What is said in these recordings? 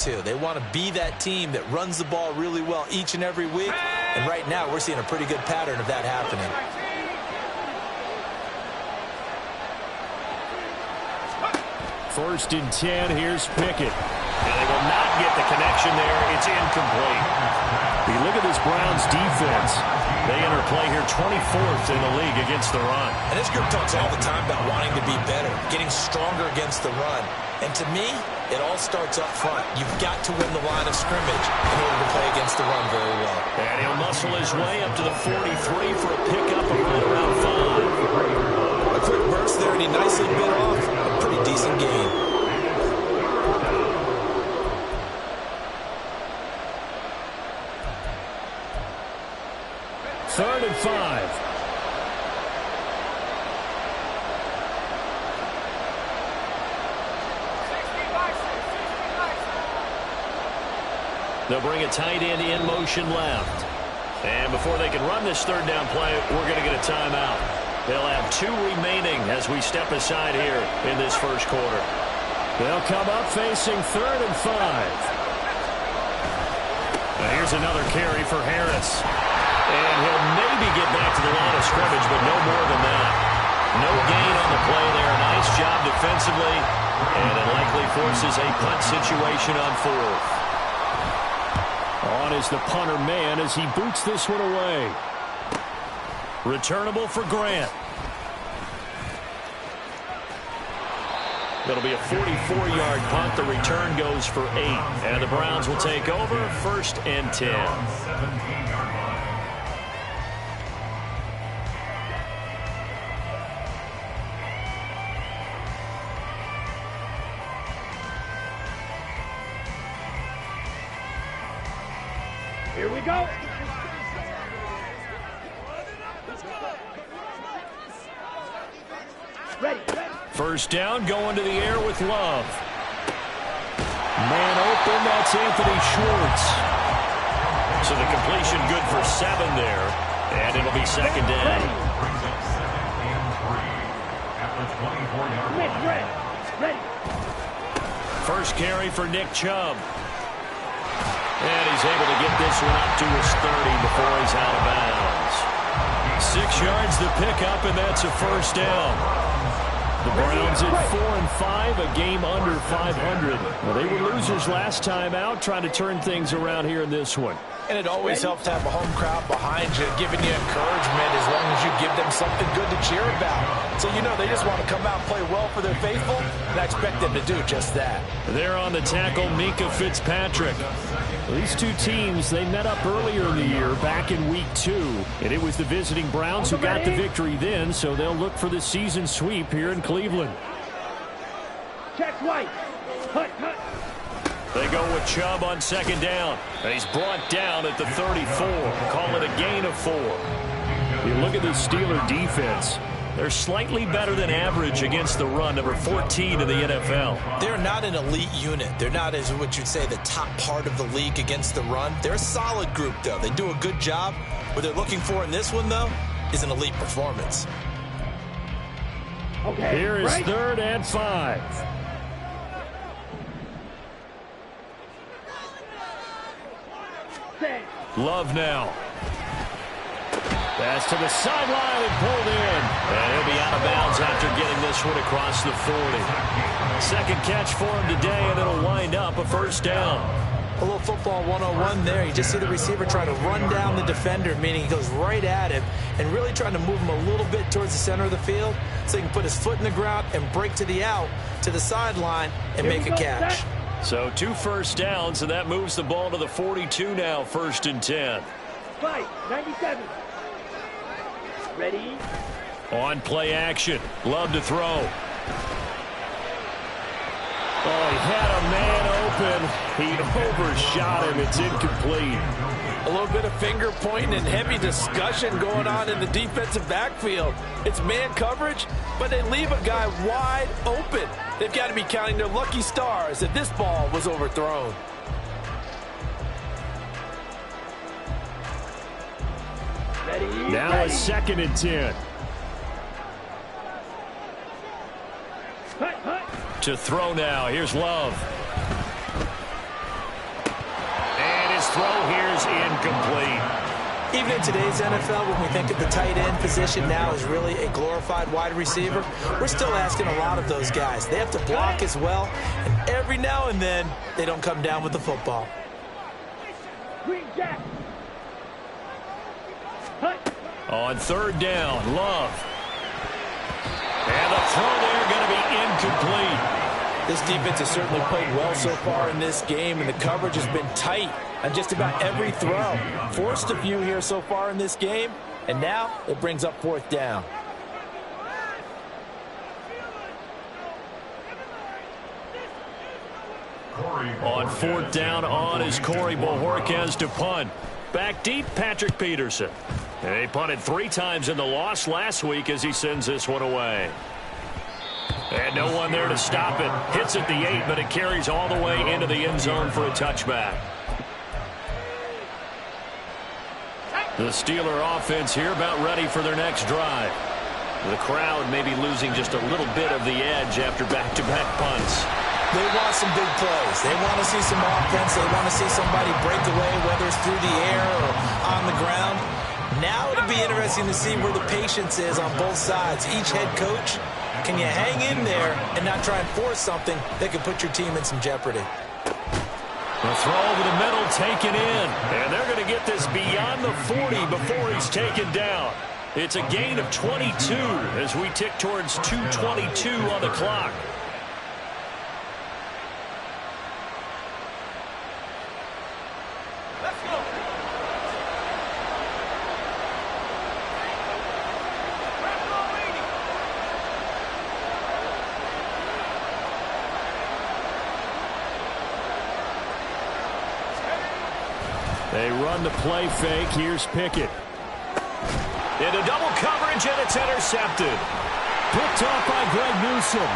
too. They want to be that team that runs the ball really well each and every week. And right now, we're seeing a pretty good pattern of that happening. First and 10, here's Pickett. And they will not get the connection there. It's incomplete. You look at this Browns defense. They enter play here 24th in the league against the run. And this group talks all the time about wanting to be better, getting stronger against the run. And to me, it all starts up front. You've got to win the line of scrimmage in order to play against the run very well. And he'll muscle his way up to the 43 for a pickup of right around 5. A quick burst there, and he nicely bit off a pretty decent gain. Third and 5. They'll bring a tight end in motion left. And before they can run this third down play, we're going to get a timeout. They'll have 2 remaining as we step aside here in this first quarter. They'll come up facing third and 5. Now here's another carry for Harris. And he'll maybe get back to the line of scrimmage, but no more than that. No gain on the play there. Nice job defensively. And it likely forces a punt situation on 4th. On is the punter man as he boots this one away. Returnable for Grant. It'll be a 44-yard punt. The return goes for 8. And the Browns will take over first and 10. Here we go. Ready. First down, going to the air with Love. Man open, that's Anthony Schwartz. So the completion good for 7 there. And it'll be second down. Ready. First carry for Nick Chubb. And he's able to get this one up to his 30 before he's out of bounds. 6 yards the pickup, and that's a first down. The Browns at 4-5, a game under 500. Well, they were losers last time out, trying to turn things around here in this one. And it always helps to have a home crowd behind you, giving you encouragement as long as you give them something good to cheer about. So, you know, they just want to come out and play well for their faithful, and I expect them to do just that. There on the tackle, Minkah Fitzpatrick. These two teams, they met up earlier in the year, back in week 2. And it was the visiting Browns who got the victory then, so they'll look for the season sweep here in Cleveland. Check White. Hut. They go with Chubb on second down. And he's brought down at the 34. Call it a gain of 4. You look at the Steeler defense. They're slightly better than average against the run, number 14 in the NFL. They're not an elite unit. They're not, as what you'd say, the top part of the league against the run. They're a solid group, though. They do a good job. What they're looking for in this one, though, is an elite performance. Okay. Here is third and 5. Love now. Pass to the sideline and pulled in. And he'll be out of bounds after getting this one across the 40. Second catch for him today, and it'll wind up a first down. A little football 101 there. You just see the receiver trying to run down the defender, meaning he goes right at him and really trying to move him a little bit towards the center of the field so he can put his foot in the ground and break to the out, to the sideline, and make a catch. So 2 first downs, and that moves the ball to the 42 now, first and 10. Fight, 97. Ready? On play action. Love to throw. Oh, he had a man open. He overshot him. It's incomplete. A little bit of finger pointing and heavy discussion going on in the defensive backfield. It's man coverage, but they leave a guy wide open. They've got to be counting their lucky stars that this ball was overthrown. Now a second and 10. To throw now. Here's Love. incomplete. Even in today's NFL, when we think of the tight end position now as really a glorified wide receiver, we're still asking a lot of those guys. They have to block as well, and every now and then, they don't come down with the football. Green Jack. Hut. On third down, Love. And the throw there going to be incomplete. This defense has certainly played well so far in this game, and the coverage has been tight on just about every throw. Forced a few here so far in this game, and now it brings up fourth down. On fourth down on is Corey Bojorquez to punt. Back deep, Patrick Peterson. And he punted 3 times in the loss last week as he sends this one away. And no one there to stop it. Hits at the 8, but it carries all the way into the end zone for a touchback. The Steeler offense here about ready for their next drive. The crowd may be losing just a little bit of the edge after back-to-back punts. They want some big plays. They want to see some offense. They want to see somebody break away, whether it's through the air or on the ground. Now it'll be interesting to see where the patience is on both sides. Each head coach, can you hang in there and not try and force something that could put your team in some jeopardy? The throw over the middle taken in. And they're going to get this beyond the 40 before he's taken down. It's a gain of 22 as we tick towards 2:22 on the clock. They run the play fake. Here's Pickett. Into double coverage, and it's intercepted. Picked off by Greg Newsome.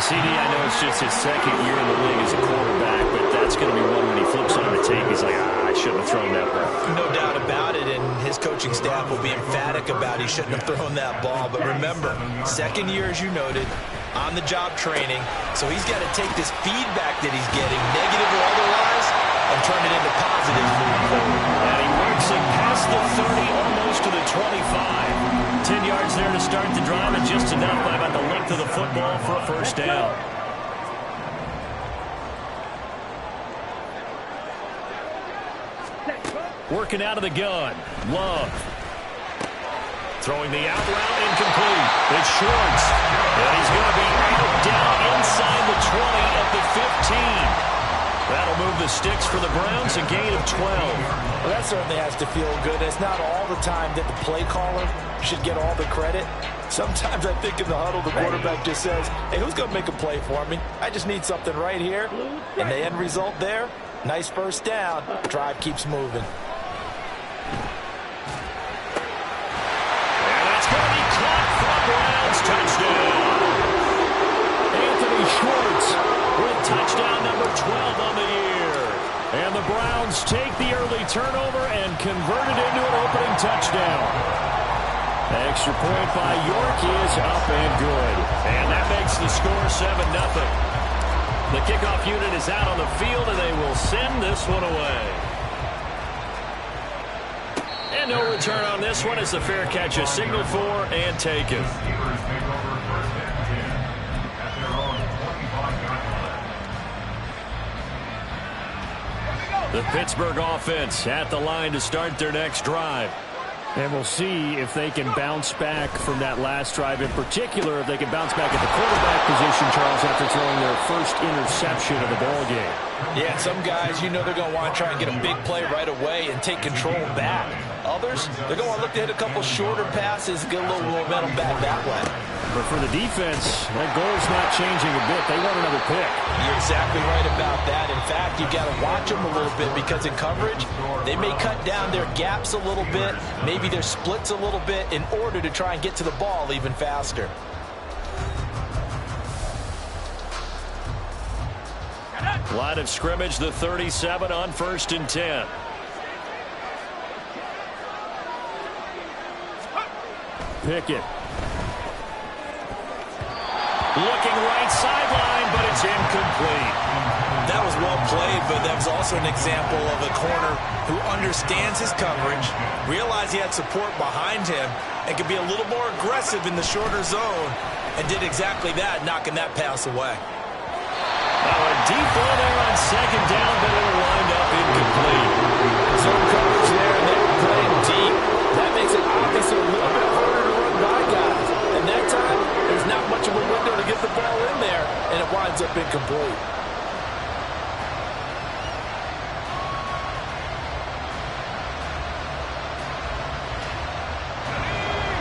CD, I know it's just his second year in the league as a quarterback, but that's going to be one when he flips on the tape. He's like, I shouldn't have thrown that ball. No doubt about it, and his coaching staff will be emphatic about he shouldn't have thrown that ball. But remember, second year, as you noted, on-the-job training, so he's got to take this feedback that he's getting, negative or otherwise, and turn it into positives moving forward. And he works it past the 30, almost to the 25. 10 yards there to start the drive, and just enough by about the length of the football for a first down. Working out of the gun. Love. Throwing the out route, incomplete. It's Schwartz. And he's going to be out down inside the 20 at the 15. That'll move the sticks for the Browns, a gain of 12. Well, that certainly has to feel good. It's not all the time that the play caller should get all the credit. Sometimes I think in the huddle, the quarterback just says, hey, who's going to make a play for me? I just need something right here. And the end result there, nice first down. Drive keeps moving. Browns touchdown. Anthony Schwartz with touchdown number 12 on the year. And the Browns take the early turnover and convert it into an opening touchdown. Extra point by York is up and good. And that makes the score 7-0. The kickoff unit is out on the field, and they will send this one away. And no return on this one as the fair catch is signaled for and taken. The Pittsburgh offense at the line to start their next drive. And we'll see if they can bounce back from that last drive. In particular, if they can bounce back at the quarterback position, Charles, after throwing their first interception of the ball game. Yeah, some guys, you know they're going to want to try and get a big play right away and take control back. Others, they're going to look to hit a couple shorter passes and get a little momentum back that way. But for the defense, that goal's not changing a bit. They want another pick. You're exactly right about that. In fact, you've got to watch them a little bit because in coverage, they may cut down their gaps a little bit, maybe their splits a little bit in order to try and get to the ball even faster. Line of scrimmage, the 37 on 1st and 10. Pickett. Looking right sideline, but it's incomplete. That was well played, but that Chubb's also an example of a corner who understands his coverage, realized he had support behind him, and could be a little more aggressive in the shorter zone, and did exactly that, knocking that pass away. A deep ball there on second down, but it'll wind up incomplete. Zone coverage there, and they were playing deep. That makes it obviously a little bit harder to run by guys. And that time, there's not much of a window to get the ball in there, and it winds up incomplete.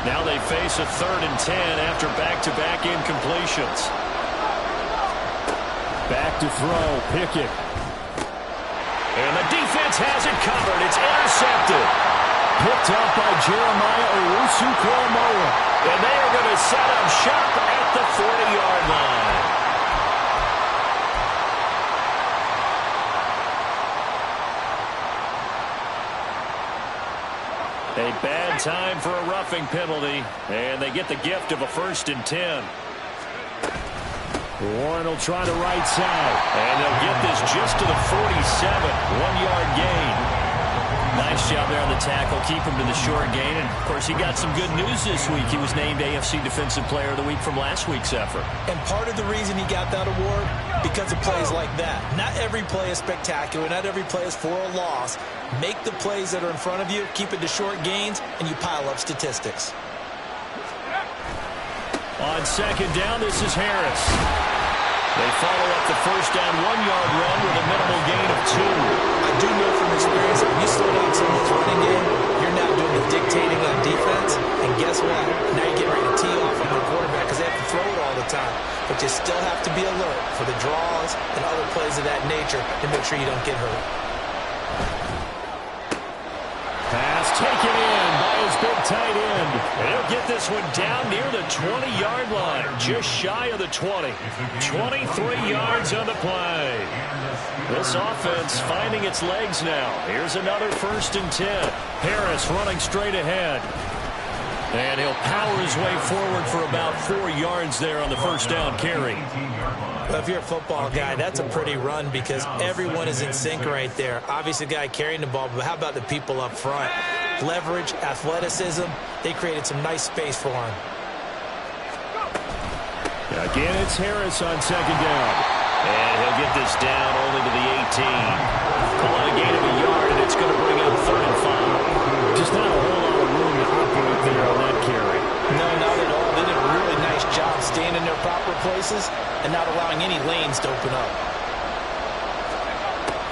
Now they face a 3rd and 10 after back-to-back incompletions. Back to throw, Pickett. And the defense has it covered. It's intercepted. Picked up by Jeremiah Owusu-Koramoah. And they are going to set up shop at the 40-yard line. A bad time for a roughing penalty. And they get the gift of a 1st and 10. Warren will try the right side. And they'll get this just to the 47. 1-yard gain. Nice job there on the tackle. Keep him to the short gain. And, of course, he got some good news this week. He was named AFC Defensive Player of the Week from last week's effort. And part of the reason he got that award, because of plays like that. Not every play is spectacular. Not every play is for a loss. Make the plays that are in front of you, keep it to short gains, and you pile up statistics. On second down, this is Harris. They follow up the first down 1-yard run with a minimal gain of 2. I do know from experience that when you slow down someone's running game, you're now doing the dictating on defense. And guess what? Now you're getting ready to tee off on the quarterback because they have to throw it all the time. But you still have to be alert for the draws and other plays of that nature to make sure you don't get hurt. Pass taken in by his big tight end. And he'll get this one down near the 20-yard line, just shy of the 20. 23 yards on the play. This offense finding its legs now. Here's another 1st and 10. Harris running straight ahead. And he'll power his way forward for about 4 yards there on the first down carry. Well, if you're a football guy, that's a pretty run because everyone is in sync right there. Obviously, the guy carrying the ball, but how about the people up front? Leverage, athleticism, they created some nice space for him. Again, it's Harris on second down. And he'll get this down only to the 18. Call it a gain of a yard, and it's going to bring up 3rd and 5. Just not a whole lot of room to operate there on that carry. No, not at all. They did a really nice job staying in their proper places and not allowing any lanes to open up.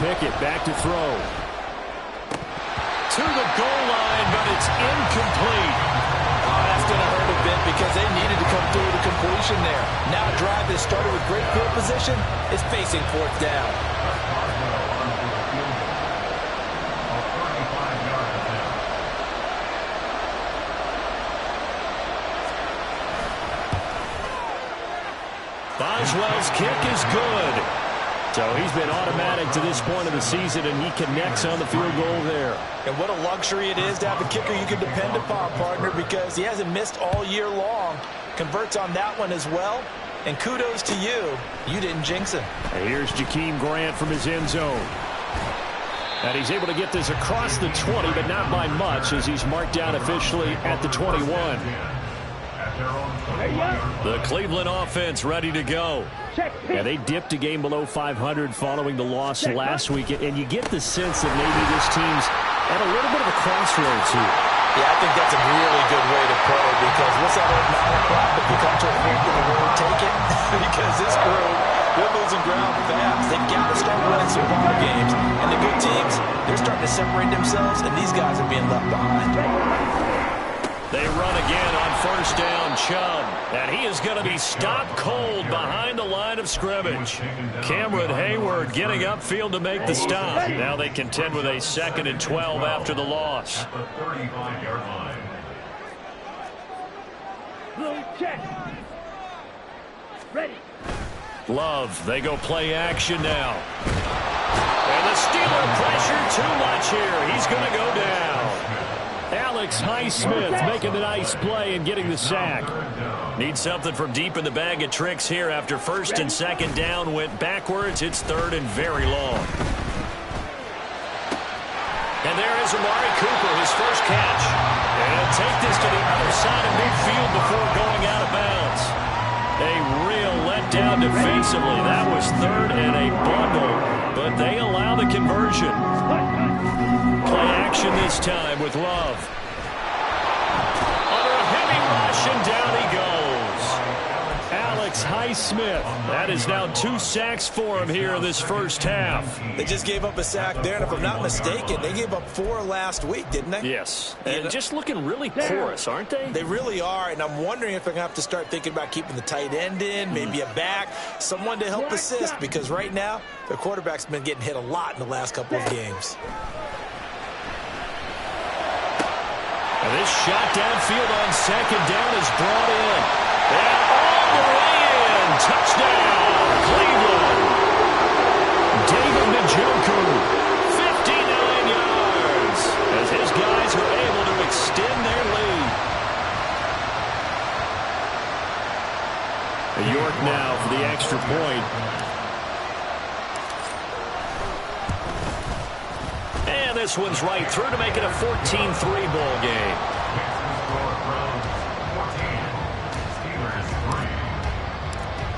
Pickett back to throw. To the goal line, but it's incomplete. Oh, that's going to hurt a bit because they needed to come through with a completion there. Now a drive that started with great field position is facing 4th down. Boswell's kick is good. So he's been automatic to this point of the season, and he connects on the field goal there. And what a luxury it is to have a kicker you can depend upon, partner, because he hasn't missed all year long. Converts on that one as well. And kudos to you. You didn't jinx him. And here's Jakeem Grant from his end zone. And he's able to get this across the 20, but not by much, as he's marked down officially at the 21. The Cleveland offense ready to go. And they dipped a game below 500 following the loss last week. And you get the sense that maybe this team's at a little bit of a crossroads here. Yeah, I think that's a really good way to put it because what's that old Madden crap? If you come to a point in the world, take it. Because this group, they're losing ground fast. They've got to start winning some ball games. And the good teams, they're starting to separate themselves, and these guys are being left behind. They run again on first down, Chubb. And he is going to be stopped cold behind the line of scrimmage. Cameron Hayward getting upfield to make the stop. Now they contend with a 2nd and 12 after the loss. Check. Ready. Love, they go play action now. And the Steeler pressure too much here. He's going to go down. Alex Highsmith making the nice play and getting the sack. Need something from deep in the bag of tricks here after 1st and 2nd down went backwards. It's 3rd and very long. And there is Amari Cooper, his first catch. And he'll take this to the other side of midfield before going out of bounds. A real letdown defensively. That was third and a bundle, but they allow the conversion. Play action this time with Love. Under a heavy rush, and down he goes. Alex Highsmith. That is now 2 sacks for him here in this first half. They just gave up a sack there, and if I'm not mistaken, they gave up 4 last week, didn't they? Yes. And just looking really porous, aren't they? They really are, and I'm wondering if they're going to have to start thinking about keeping the tight end in, maybe a back, someone to help assist, because right now, their quarterback's been getting hit a lot in the last couple of games. And this shot downfield on second down is brought in. And all the way in. Touchdown, Cleveland. David Njoku, 59 yards, as his guys are able to extend their lead. York now for the extra point. And this one's right through to make it a 14-3 ball game.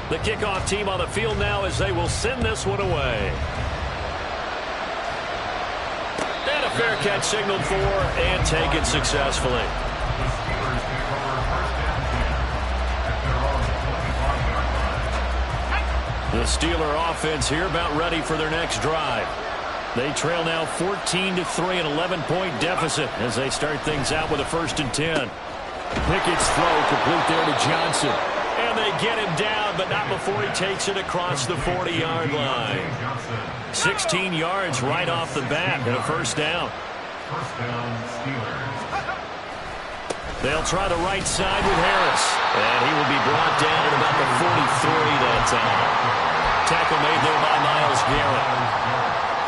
The kickoff team on the field now as they will send this one away. And a fair catch signaled for and taken successfully. The Steeler offense here about ready for their next drive. They trail now 14-3, an 11-point deficit as they start things out with a 1st and 10. Pickett's throw complete there to Johnson. And they get him down, but not before he takes it across the 40-yard line. 16 yards right off the bat and a 1st down. They'll try the right side with Harris. And he will be brought down at about the 43 that time. Tackle made there by Myles Garrett.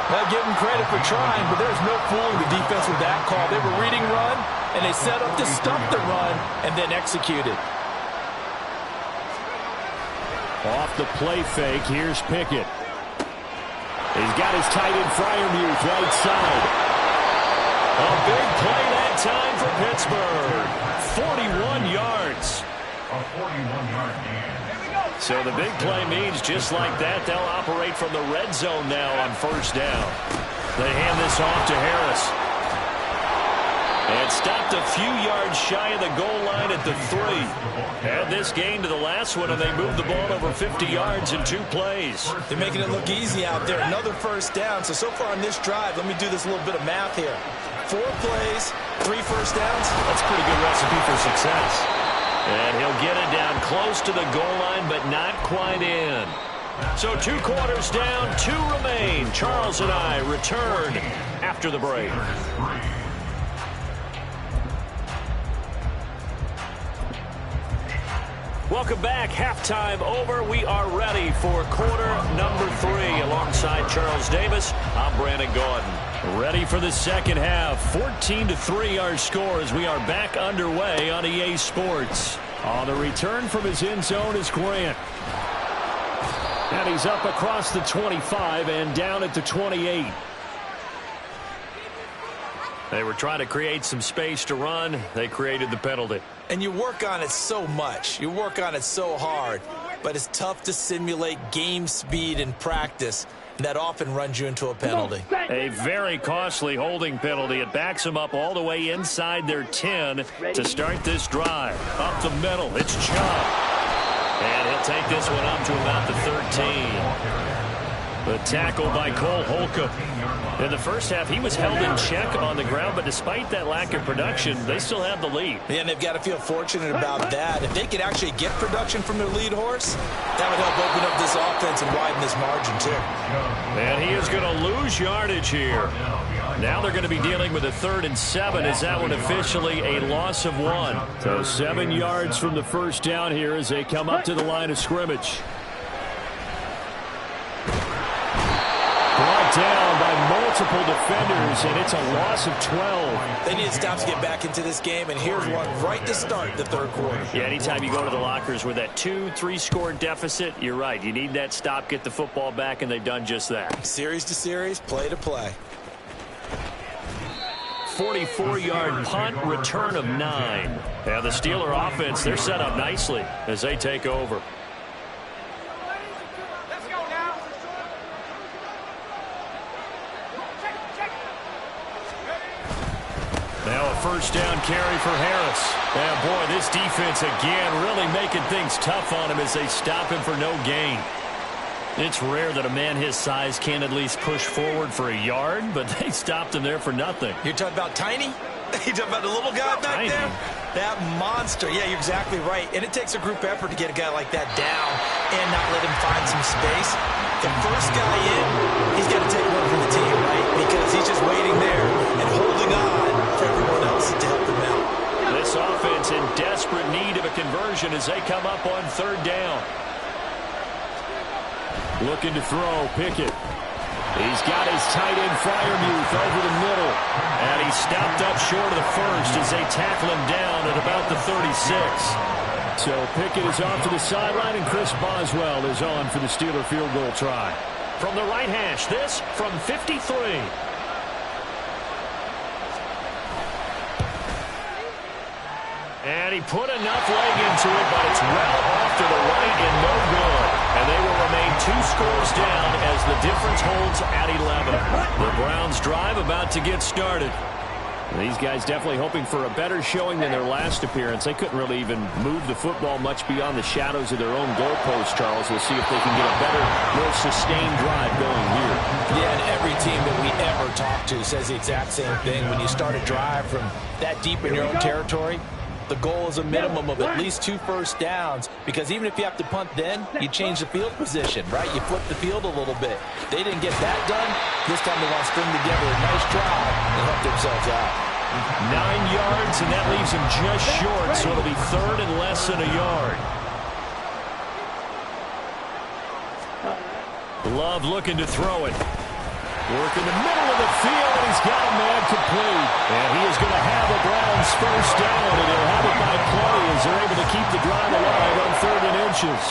I'll give them credit for trying, but there's no fooling the defense with that call. They were reading run, and they set up to stop the run and then executed. Off the play fake, here's Pickett. He's got his tight end Freiermuth right side. A big play that time for Pittsburgh. 41 yards. A 41-yard gain. So the big play means just like that, they'll operate from the red zone now on 1st down. They hand this off to Harris. And stopped a few yards shy of the goal line at the 3. Add this game to the last one, and they moved the ball over 50 yards in 2 plays. They're making it look easy out there. Another 1st down. So far on this drive, let me do this little bit of math here. 4 plays, 3 1st downs. That's a pretty good recipe for success. And he'll get it down close to the goal line, but not quite in. So 2 quarters down, 2 remain. Charles and I return after the break. Welcome back. Halftime over. We are ready for quarter number 3. Alongside Charles Davis, I'm Brandon Gaudin. Ready for the second half. 14-3 our score as we are back underway on EA Sports. On the return from his end zone is Grant. And he's up across the 25 and down at the 28. They were trying to create some space to run. They created the penalty. And you work on it so much. You work on it so hard. But it's tough to simulate game speed in practice. That often runs you into a penalty. A very costly holding penalty. It backs them up all the way inside their 10 to start this drive. Up the middle, it's Chubb. And he'll take this one up to about the 13. The tackle by Cole Holcomb. In the first half, he was held in check on the ground, but despite that lack of production, they still have the lead. Yeah, and they've got to feel fortunate about that. If they could actually get production from their lead horse, that would help open up this offense and widen this margin, too. And he is going to lose yardage here. Now they're going to be dealing with a 3rd and 7. Is that one officially a loss of 1? So 7 yards from the 1st down here as they come up to the line of scrimmage. Brought down by multiple defenders, and it's a loss of 12. They need stops to get back into this game, and here's one right to start the 3rd quarter. Yeah, anytime you go to the lockers with that 2-3 score deficit, you're right. You need that stop, get the football back, and they've done just that. Series to series, play to play. 44-yard punt, return of 9. And the Steeler offense, they're set up nicely as they take over. Now a first down carry for Harris. And boy, this defense again really making things tough on him as they stop him for no gain. It's rare that a man his size can at least push forward for a yard, but they stopped him there for nothing. You're talking about Tiny? You're talking about the little guy back Tiny. there? That monster. Yeah, you're exactly right. And it takes a group effort to get a guy like that down and not let him find some space. The first guy in, he's got to take one for the team, right? Because he's just waiting there and holding on for everyone else to help him out. This offense in desperate need of a conversion as they come up on third down. Looking to throw, Pickett. He's got his tight end Freiermuth over the middle. And he's stopped up short of the first as they tackle him down at about the 36. So Pickett is off to the sideline and Chris Boswell is on for the Steeler field goal try. From the right hash, this from 53. And he put enough leg into it, but it's well off to the right and no good. And they will remain 2 scores down as the difference holds at 11. The Browns drive about to get started. These guys definitely hoping for a better showing than their last appearance. They couldn't really even move the football much beyond the shadows of their own goalpost, Charles. We'll see if they can get a better, more sustained drive going here. Yeah, and every team that we ever talk to says the exact same thing. When you start a drive from that deep in your own territory, the goal is a minimum of at least 2 first downs, because even if you have to punt then, you change the field position, right? You flip the field a little bit. They didn't get that done. This time they want to string together a nice drive and help themselves out. 9 yards, and that leaves them just short, so it'll be third and less than a yard. Love looking to throw it. Work in the middle of the field, and he's got a man complete. And he is going to have the Browns first down, and he'll have it by play as they're able to keep the drive alive on 3rd and inches.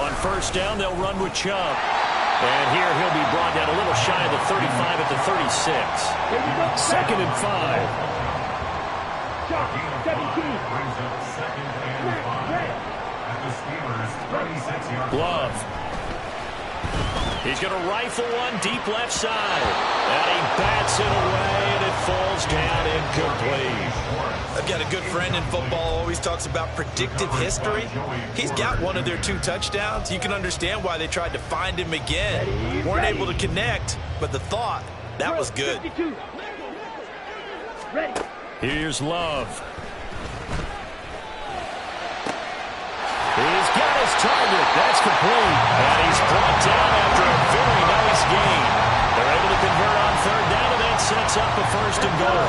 On first down, they'll run with Chubb. And here he'll be brought down a little shy of the 35 at the 36. 2nd and 5. 17. Love. He's going to rifle one deep left side. And he bats it away, and it falls down incomplete. I've got a good friend in football, always talks about predictive history. He's got one of their 2 touchdowns. You can understand why they tried to find him again. Weren't able to connect, but the thought, that was good. Here's Love. He's got his target. That's complete. And he's brought down after a very nice gain. They're able to convert on 3rd down, and that sets up a 1st and goal.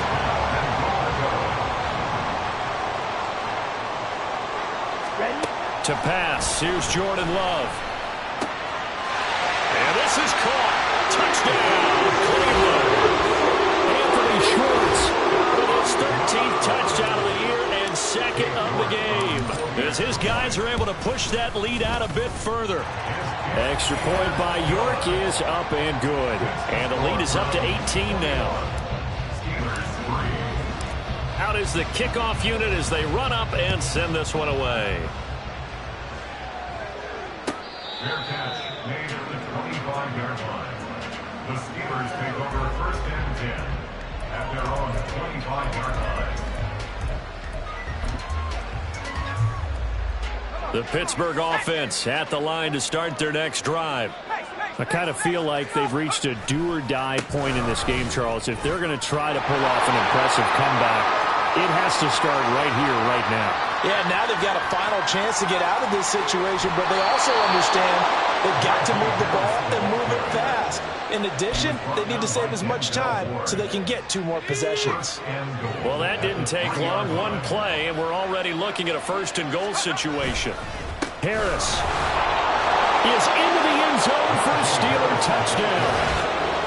To pass, here's Jordan Love. And this is caught. Touchdown, Cleveland. Anthony Schwartz with his 13th touchdown of the year and 2nd of the game. As his guys are able to push that lead out a bit further. Extra point by York is up and good. And the lead is up to 18 now. Out is the kickoff unit as they run up and send this one away. Fair catch made at the 25-yard line. The Steelers take over 1st and 10 at their own 25-yard line. The Pittsburgh offense at the line to start their next drive. I kind of feel like they've reached a do-or-die point in this game, Charles. If they're going to try to pull off an impressive comeback, it has to start right here, right now. Yeah, now they've got a final chance to get out of this situation, but they also understand they've got to move the ball and move it fast. In addition, they need to save as much time so they can get 2 more possessions. Well, that didn't take long. 1 play, and we're already looking at a 1st and goal situation. Harris is into the end zone for a Steeler touchdown.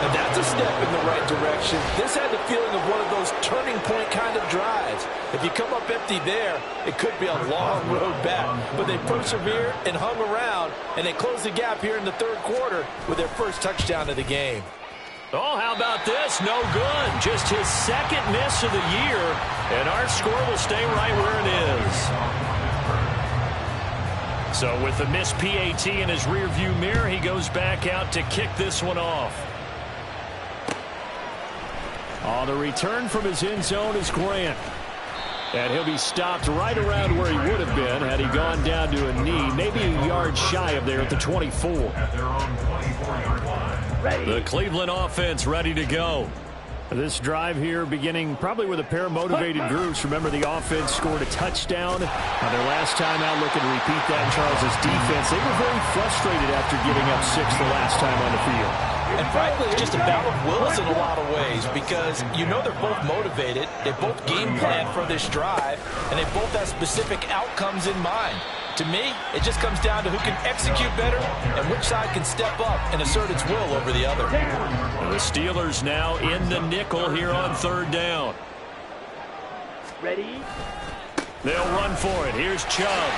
And that's a step in the right direction. This had the feeling of one of those turning point kind of drives. If you come up empty there, it could be a long road back. But they persevered and hung around, and they closed the gap here in the third quarter with their first touchdown of the game. Oh, how about this? No good. Just his second miss of the year, and our score will stay right where it is. So with the missed PAT in his rearview mirror, he goes back out to kick this one off. On the return from his end zone is Grant. And he'll be stopped right around where he would have been had he gone down to a knee, maybe a yard shy of there at the 24. At their own 24-yard line. Ready. The Cleveland offense ready to go. This drive here beginning probably with a pair of motivated groups. Remember, the offense scored a touchdown on their last time out. Looking to repeat that in Charles's defense. They were very frustrated after giving up 6 the last time on the field. And frankly, it's just a battle of wills in a lot of ways because you know they're both motivated. They both game plan for this drive, and they both have specific outcomes in mind. To me, it just comes down to who can execute better and which side can step up and assert its will over the other. And the Steelers now in the nickel here on third down. Ready. They'll run for it. Here's Chubb.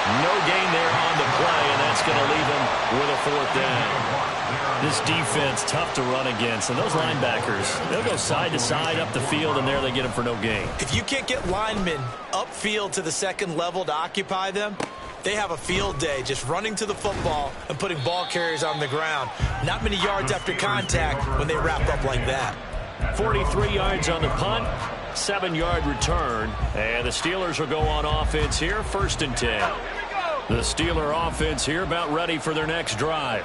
No gain there on the play, and that's going to leave him with a fourth down. This defense, tough to run against. And those linebackers, they'll go side to side up the field, and there they get them for no gain. If you can't get linemen upfield to the second level to occupy them, they have a field day just running to the football and putting ball carriers on the ground. Not many yards after contact when they wrap up like that. 43 yards on the punt, 7-yard return. And the Steelers will go on offense here, 1st and 10. The Steeler offense here about ready for their next drive.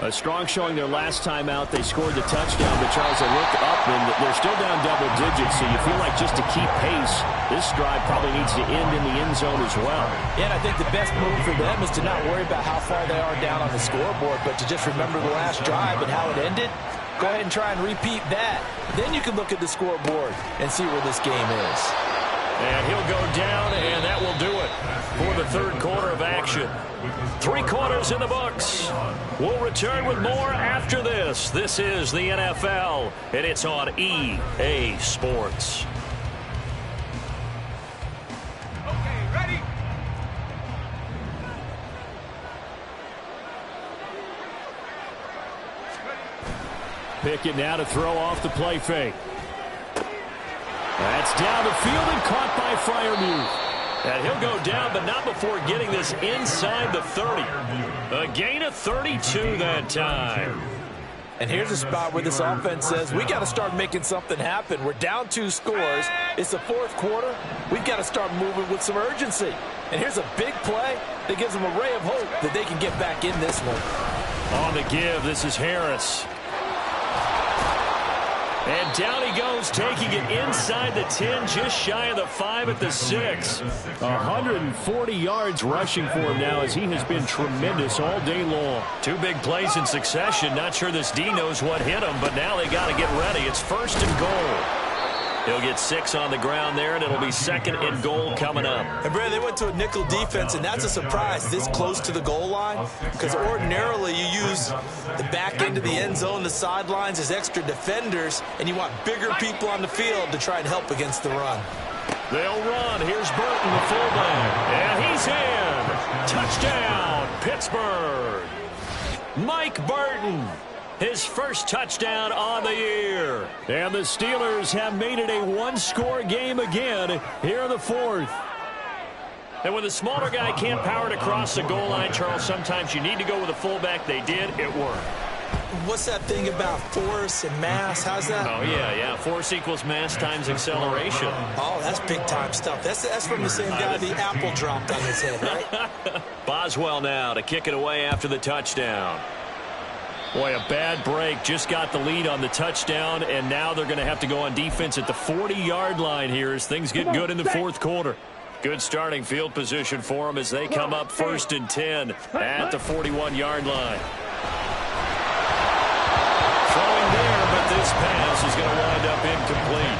A strong showing their last time out. They scored the touchdown, but Charles, they look up and they're still down double digits, so you feel like just to keep pace, this drive probably needs to end in the end zone as well. Yeah, and I think the best move for them is to not worry about how far they are down on the scoreboard, but to just remember the last drive and how it ended. Go ahead and try and repeat that. Then you can look at the scoreboard and see where this game is. And he'll go down, and that will do it for the third quarter of action. 3 quarters in the books. We'll return with more after this. This is the NFL, and it's on EA Sports. Okay, ready. Pickett now to throw off the play fake. That's down the field and caught by Freiermuth. And he'll go down, but not before getting this inside the 30. A gain of 32 that time. And here's a spot where this offense says, we got to start making something happen. We're down 2 scores. It's the 4th quarter. We've got to start moving with some urgency. And here's a big play that gives them a ray of hope that they can get back in this one. On the give, this is Harris. And down he goes, taking it inside the 10, just shy of the 5 at the 6. 140 yards rushing for him now as he has been tremendous all day long. 2 big plays in succession. Not sure this D knows what hit him, but now they got to get ready. It's 1st and goal. He'll get 6 on the ground there, and it'll be 2nd and goal coming up. And, Brad, they went to a nickel defense, and that's a surprise this close to the goal line because ordinarily you use the back end of the end zone, the sidelines as extra defenders, and you want bigger people on the field to try and help against the run. They'll run. Here's Burton, the fullback. And he's in. Touchdown, Pittsburgh. Mike Burton. His first touchdown on the year. And the Steelers have made it a 1-score game again here in the 4th. And when the smaller guy can't power it across the goal line, Charles, sometimes you need to go with a fullback. They did. It worked. What's that thing about force and mass? How's that? Oh, yeah. Force equals mass times acceleration. Oh, that's big-time stuff. That's from the same guy the apple dropped on his head, right? Boswell now to kick it away after the touchdown. Boy, a bad break. Just got the lead on the touchdown, and now they're going to have to go on defense at the 40-yard line here as things get good in the 4th quarter. Good starting field position for them as they come up 1st and 10 at the 41-yard line. Throwing there, but this pass is going to wind up incomplete.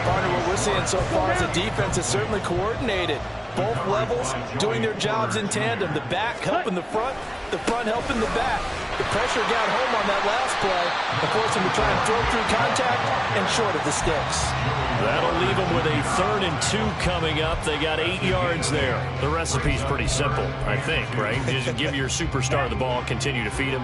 Partner, what we're seeing so far is the defense is certainly coordinated. Both levels doing their jobs in tandem. The back helping the front helping the back. The pressure got home on that last play and forced him to try and throw through contact and short of the sticks. That'll leave them with a 3rd and 2 coming up. They got 8 yards there. The recipe's pretty simple, I think, right? Just give your superstar the ball, continue to feed him.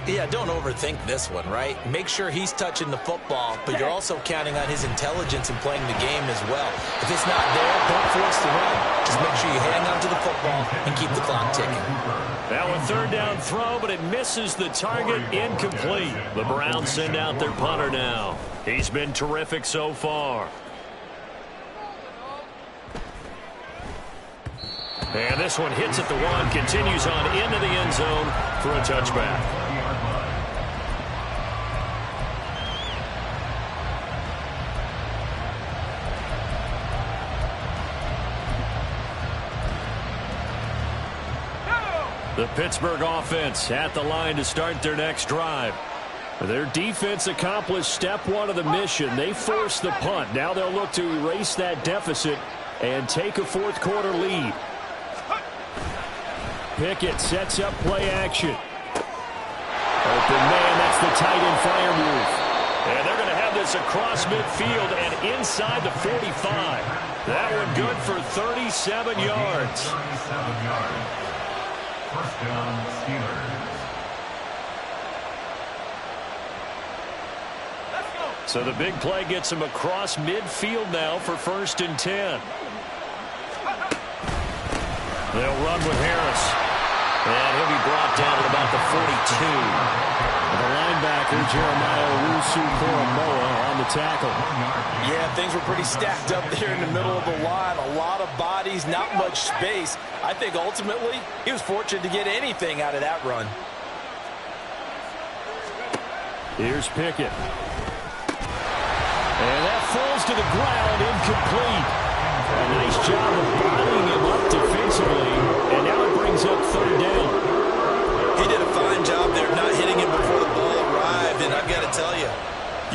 Yeah, don't overthink this one, right? Make sure he's touching the football, but you're also counting on his intelligence in playing the game as well. If it's not there, don't force the run. Just make sure you hang on to the football and keep the clock ticking. Now a 3rd down throw, but it misses the target, incomplete. The Browns send out their punter now. He's been terrific so far. And this one hits at the 1, continues on into the end zone for a touchback. The Pittsburgh offense at the line to start their next drive. Their defense accomplished step 1 of the mission. They forced the punt. Now they'll look to erase that deficit and take a 4th quarter lead. Pickett sets up play action. Open man, that's the tight end fire move. And they're going to have this across midfield and inside the 45. That one good for 37 yards. 37 yards. First down, Steelers. So the big play gets him across midfield now for 1st and 10. They'll run with Harris. And he'll be brought down at about the 42. The linebacker, Jeremiah Owusu-Koramoah, on the tackle. Yeah, things were pretty stacked up there in the middle of the line. A lot of bodies, not much space. I think ultimately he was fortunate to get anything out of that run. Here's Pickett. And that falls to the ground, incomplete. A nice job of bodying him up defensively. And now it brings up 3rd down. He did a fine job there not hitting him before the ball arrived. And I've got to tell you,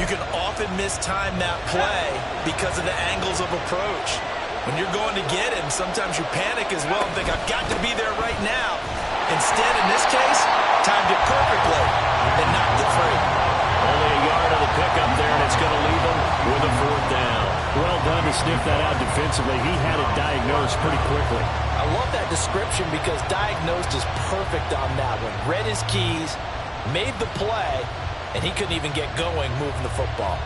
you can often mistime that play because of the angles of approach. When you're going to get him, sometimes you panic as well and think, I've got to be there right now. Instead, in this case, timed it perfectly and knocked it free. Only a yard of the pickup there, and it's going to leave him with a 4th down. Well done to sniff that out defensively. He had it diagnosed pretty quickly. I love that description because diagnosed is perfect on that one. Read his keys, made the play, and he couldn't even get going moving the football.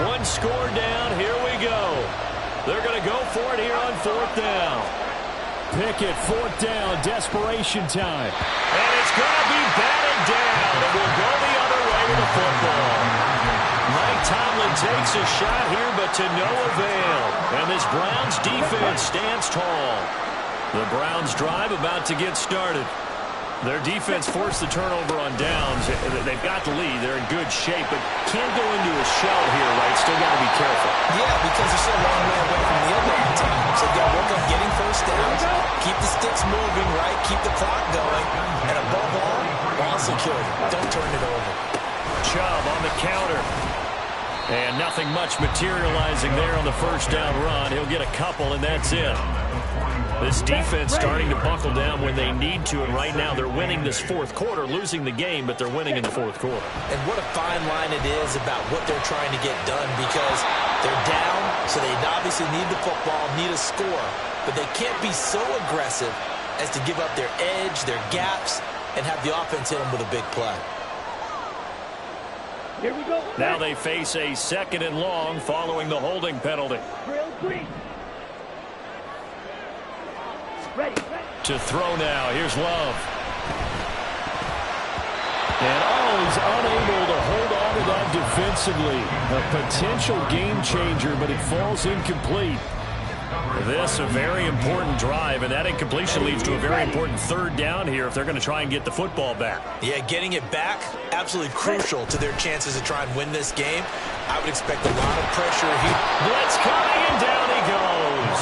One score down. Here we go. They're going to go for it here on 4th down. Pickett, 4th down, desperation time. And it's going to be batted down. It will go the other way with the football. Mike Tomlin takes a shot here, but to no avail. And this Browns defense stands tall. The Browns drive about to get started. Their defense forced the turnover on downs. They've got the lead. They're in good shape, but can't go into a shell here, right? Still got to be careful. Yeah, because they're so long way away from the end of the time. So you got to work on getting first downs, keep the sticks moving, right? Keep the clock going. And above all, ball security. Don't turn it over. Chubb on the counter. And nothing much materializing there on the 1st down run. He'll get a couple, and that's it. This defense starting to buckle down when they need to, and right now they're winning this 4th quarter, losing the game, but they're winning in the 4th quarter. And what a fine line it is about what they're trying to get done because they're down, so they obviously need the football, need a score, but they can't be so aggressive as to give up their edge, their gaps, and have the offense hit them with a big play. Here we go. Now they face a 2nd and long following the holding penalty. Drill 3. Ready. To throw now. Here's Love. And he's unable to hold on to that defensively. A potential game changer, but it falls incomplete. This a very important drive, and that incompletion leads to a very important 3rd down here if they're going to try and get the football back. Yeah, getting it back, absolutely crucial to their chances to try and win this game. I would expect a lot of pressure here. Blitz coming, and down he goes.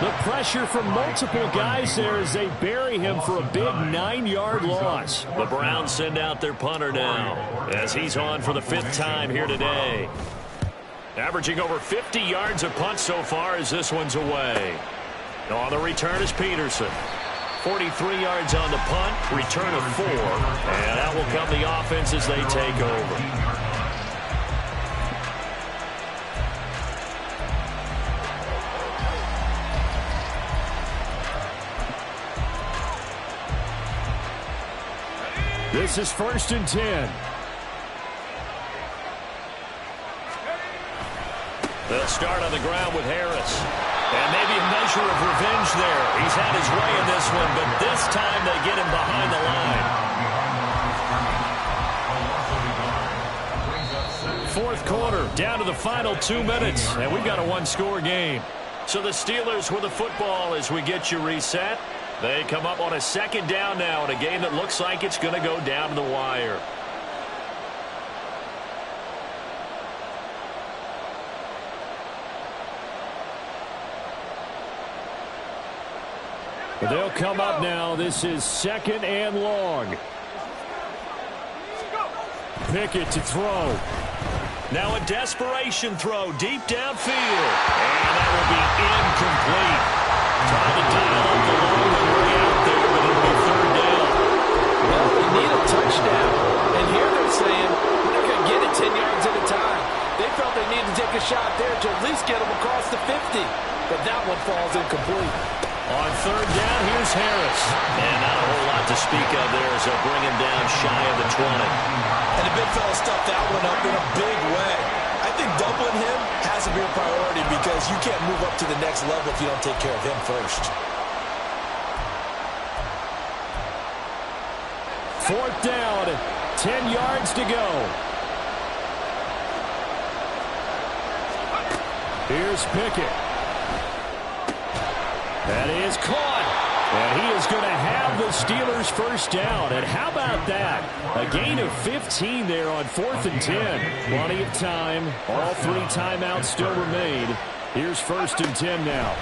The pressure from multiple guys there as they bury him for a big 9-yard loss. The Browns send out their punter now as he's on for the 5th time here today. Averaging over 50 yards a punt so far as this one's away. On the return is Peterson. 43 yards on the punt, return of 4. And out will come the offense as they take over. This is 1st and 10. They'll start on the ground with Harris. And maybe a measure of revenge there. He's had his way in this one, but this time they get him behind the line. 4th quarter, down to the final 2 minutes, and we've got a 1-score game. So the Steelers with the football as we get you reset. They come up on a 2nd down now in a game that looks like it's going to go down to the wire. They'll come up now. This is 2nd and long. Pickett to throw. Now a desperation throw deep downfield. And that will be incomplete. Trying to dial up the long way out there, but it'll be 3rd down. Well, you need a touchdown. And here they're saying, we're not going to get it 10 yards at a time. They felt they needed to take a shot there to at least get them across the 50. But that one falls incomplete. On 3rd down, here's Harris. And not a whole lot to speak of there as they'll bring him down shy of the 20. And the big fella stuffed that one up in a big way. I think doubling him has to be a priority because you can't move up to the next level if you don't take care of him first. 4th down, 10 yards to go. Here's Pickett. That is caught. And he is going to have the Steelers' 1st down. And how about that? A gain of 15 there on 4th and 10. Plenty of time. All 3 timeouts still remain. Here's 1st and 10 now.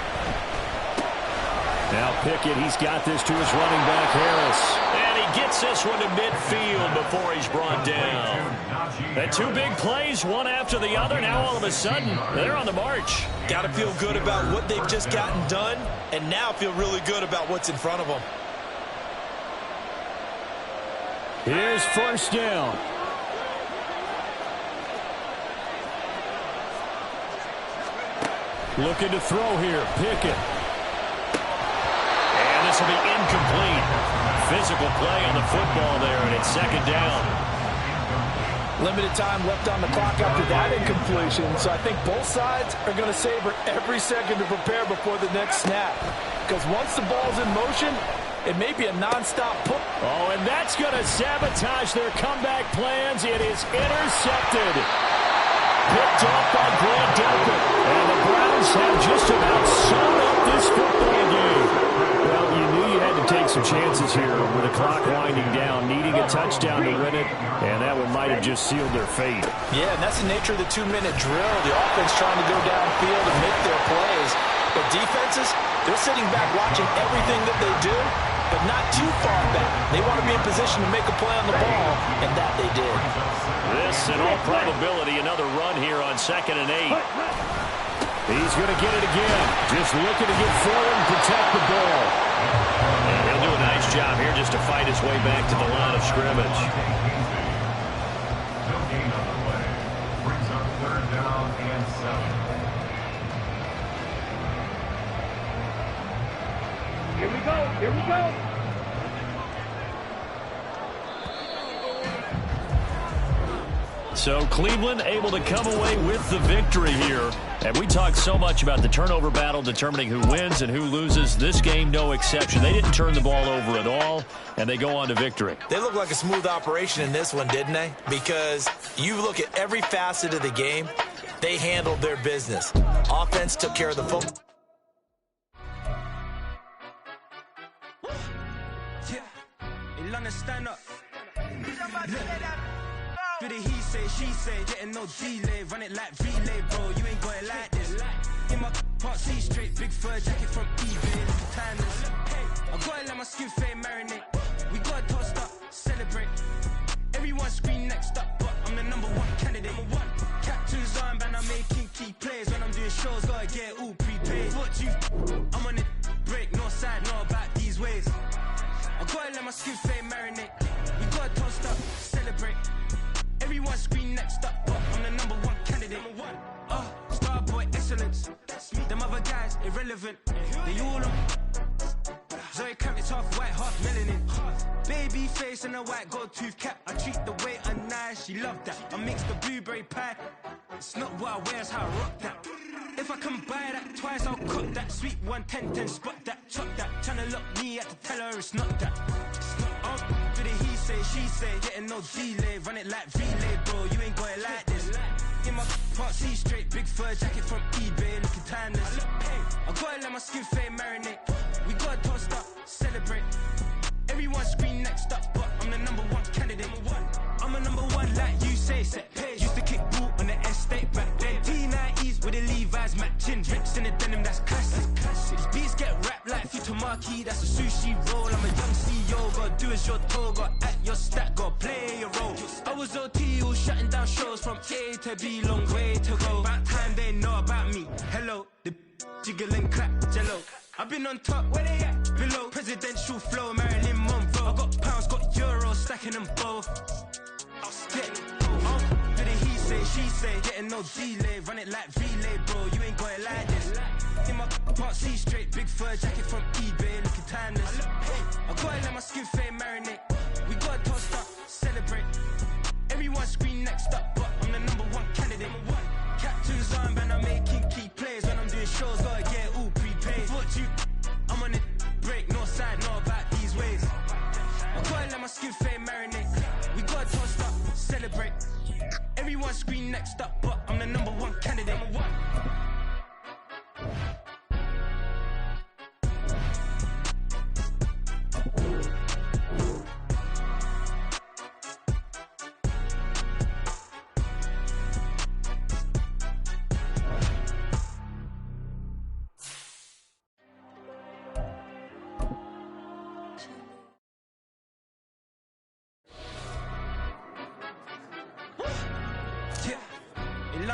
Now Pickett, he's got this to his running back, Harris. And he gets this one to midfield before he's brought down. And 2 big plays, one after the other. Now all of a sudden, they're on the march. Got to feel good about what they've just gotten done, and now feel really good about what's in front of them. Here's 1st down. Looking to throw here, Pickett. And this will be incomplete. Physical play on the football there, and it's 2nd down. Limited time left on the clock after that incompletion, so I think both sides are going to savor every second to prepare before the next snap. Because once the ball's in motion, it may be a nonstop push. Oh, and that's going to sabotage their comeback plans. It is intercepted. Picked off by Grant Delpit. And the Browns have just about sewn up this football game. Well, you knew you had to take some chances here with the clock winding down, needing a touchdown to win it, and that one might have just sealed their fate. Yeah, and that's the nature of the 2-minute drill. The offense trying to go downfield and make their plays. But defenses, they're sitting back watching everything that they do, but not too far back. They want to be in position to make a play on the ball, and that they did. This, in all probability, another run here on 2nd and 8. He's going to get it again. Just looking to get forward and protect the ball. And he'll do a nice job here just to fight his way back to the line of scrimmage. No gain on the play. Brings up 3rd down and 7. Here we go. Here we go. So Cleveland able to come away with the victory here. And we talked so much about the turnover battle determining who wins and who loses. This game, no exception. They didn't turn the ball over at all, and they go on to victory. They look like a smooth operation in this one, didn't they? Because you look at every facet of the game, they handled their business. Offense took care of the football. Stand up. Do the he say, she say, getting no delay, run it like relay, bro. You ain't got it like this. Part C straight, big fur jacket from eBay, timeless. I gotta let my skin fade marinate. We gotta toast up, celebrate. Everyone scream next up, but I'm the #1 candidate. Captain's armband, I'm making key plays. When I'm doing shows, gotta get all prepaid. What you? I'm on it, break, no side, know about these ways. I gotta let my skin fade marinate. We gotta toast up, celebrate. Everyone scream next up, but I'm the #1 candidate. Starboy excellence. Them other guys irrelevant. They all on. Zoe Camp, it's half white, half melanin. Baby face and a white gold tooth cap. I treat the waiter nice, she love that. I mix the blueberry pie. It's not what I wear, it's how I rock that. If I can buy that twice, I'll cock that. Sweet 110, spot that, chop that. Tryna lock me, I have to tell her it's not that. To the he say, she say, getting no delay. Run it like relay, bro, you ain't got it like this. In my part C straight, big fur jacket from eBay, looking timeless. I gotta let my skin fade marinate. We gotta toast up, celebrate. Everyone scream next up, but I'm the #1 candidate. I'm a #1 like you say, set page. Used to kick ball on the estate back then. T90s with the Levi's matching. Rips in the denim, that's classic. These beats get wrapped like Futamaki, that's a sushi roll. I'm a young CEO, gotta do as you're told. Gotta act your stat, gotta play your role. I was OT, all shutting down shows from A to B, long way to go. About time they know about me. Hello, the jiggle and clap, jello. I've been on top, where they at? Below, presidential flow, Marilyn Monroe. I got pounds, got euros, stacking them both. To the he say, she say, getting no delay. Run it like relay, bro, you ain't got it like this. In my part C straight, big fur jacket from eBay, looking timeless. I gotta let my skin fade marinate. We gotta toast up, celebrate. Everyone scream next up, but I'm the #1 candidate. Captain's armband, I'm making key plays. When I'm doing shows, gotta get all prepaid. What you? I'm on it, break, no side, know about these ways. I gotta let my skin fade marinate. We gotta toast up, celebrate. Everyone scream next up, but I'm the #1 candidate.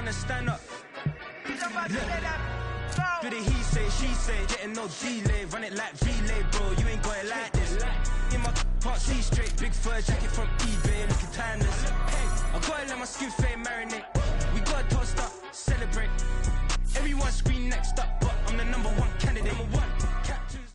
Stand up. Do the he say, she say, getting no delay. Run it like relay, bro, you ain't got it like this. In my part C straight, big fur jacket from eBay, looking timeless. I gotta let my skin fade marinate. We gotta toast up, celebrate. Everyone scream next up, but I'm the #1 candidate. Captains.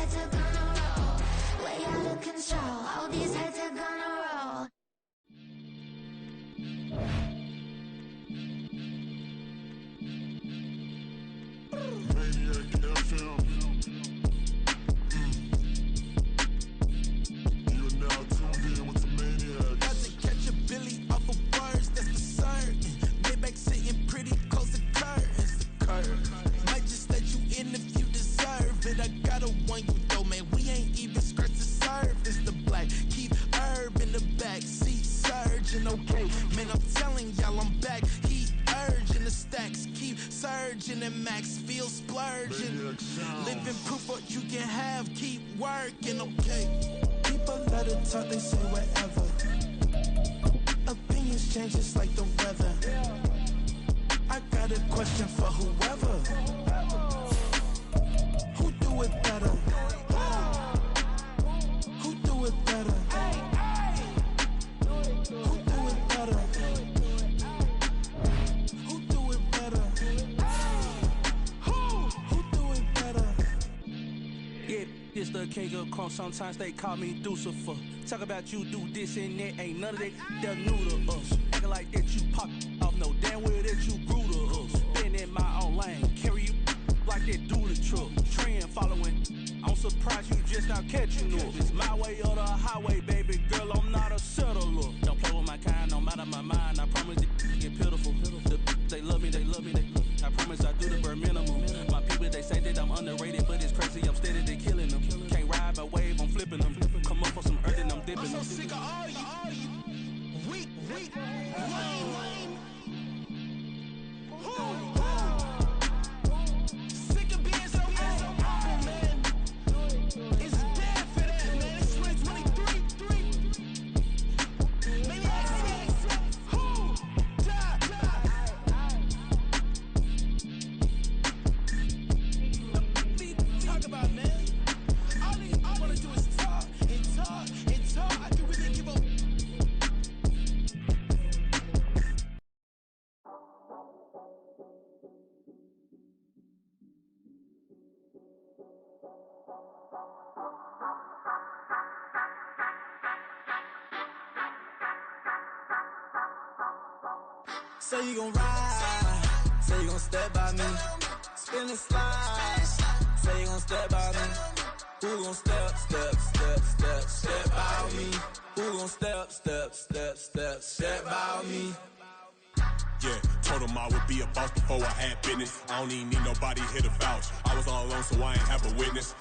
heads are gonna roll. Way out of control. All these heads are gonna roll. Maniac FM. You are now tuned in with the Maniacs. Got to catch a Billy off of words, that's for certain. Maybach sitting pretty close to curtains. The curve might just let you in if you deserve it. I gotta want you though, man. We ain't even scratched the surface. The black keep herb in the back seat surging. Okay, man, I'm telling y'all I'm back. Heat urging the stacks keep surging and max feel splurging. Living proof what you can have, keep working. Okay, people let it talk, they say whatever. Opinions change just like the weather. I got a question for whoever. Who do it better? Who do it better? Who do it better? Who do it better? Who do it better? Yeah, this the king of crunk. Sometimes they call me Lucifer. Talk about you do this and that. Ain't none of that they're new to us. Acting like that you pop off. No damn well that you grew to us. Been in my own lane. Carry you like that do the truck. Trend following. I'm surprised you just not catching up. It's my way or the highway, baby girl. I'm not a settler. Don't play with my kind, no matter my mind. I promise it get pitiful. They love me, they love me, they love me. I promise I do the bare minimum. My people, they say that I'm underrated, but it's crazy. I'm steady, they killing them. Can't ride my wave, I'm flipping them. Come up for some earth and I'm dipping them. I'm so sick of all you weak, lame. Sick of being so old, man. It's dead for that, man. It's 2023. Maybe who die? Talk about, man. All I wanna do is talk and talk and talk. I can really give a. Say you gon' ride, say you gon' step by me, spin and slide, say you gon' step by me. Who gon' step by me? Who gon' step by me? Yeah, told him I would be a boss before I had business. I don't even need nobody here to vouch. I was all alone, so I ain't have a witness.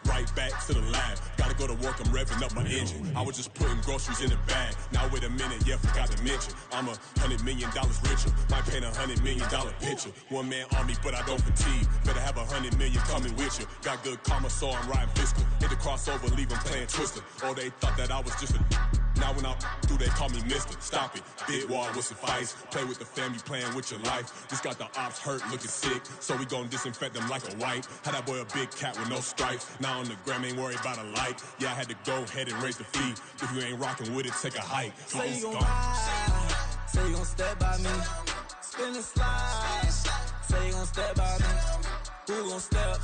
Right back to the lab. Gotta go to work, I'm revving up my engine. I was just putting groceries in the bag. Now wait a minute, yeah, forgot to mention. I'm $100 million richer. Might paint $100 million picture. One man army, but I don't fatigue. Better have 100 million coming with you. Got good karma, so I'm riding fiscal. Hit the crossover, leave 'em playing Twister. Or they thought that I was just a. Now when I do, they call me mister. Stop it. Big wall will suffice. Play with the family, playing with your life. This got the ops hurt, looking sick. So we gon' disinfect them like a wipe. Had that boy a big cat with no stripes. Now on the gram, ain't worried about a light. Yeah, I had to go ahead and raise the fee. If you ain't rocking with it, take a hike. Say you gon' ride, say you gon' step by me. Spin and slide, say you gon' step by me. Who gon' step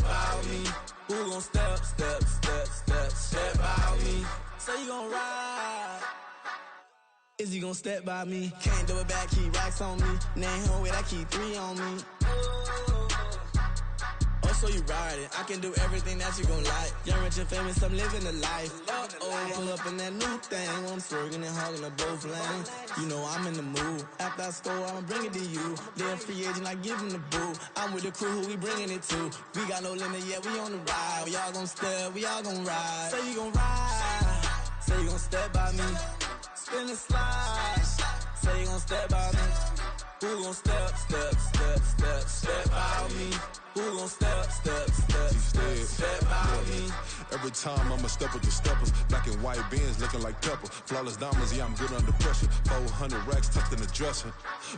by me? Who gon' step by me? Say you gon' ride. Is he gon' step by me? Can't do it back, keep racks on me. Name home with I keep 3 on me. Oh, so you riding. I can do everything that you gon' like. Young, rich, and famous, I'm living the life. Uh-oh, pull up in that new thing. When I'm swerving and hogging up both lanes. You know I'm in the mood. After I score, I'ma bring it to you. They're free agent, I give him the boo. I'm with the crew, who we bringing it to. We got no limit, yeah, we on the ride. We all gon' step, we all gon' ride. Say you gon' ride. Say you gon' step by me. Spin and slide. Say you gon' step by me. Who gon' step by me? Who gon' step by me? Every time I'ma step with the steppers. Black and white beans looking like pepper. Flawless diamonds, yeah, I'm good under pressure. 400 racks tucked in the dresser.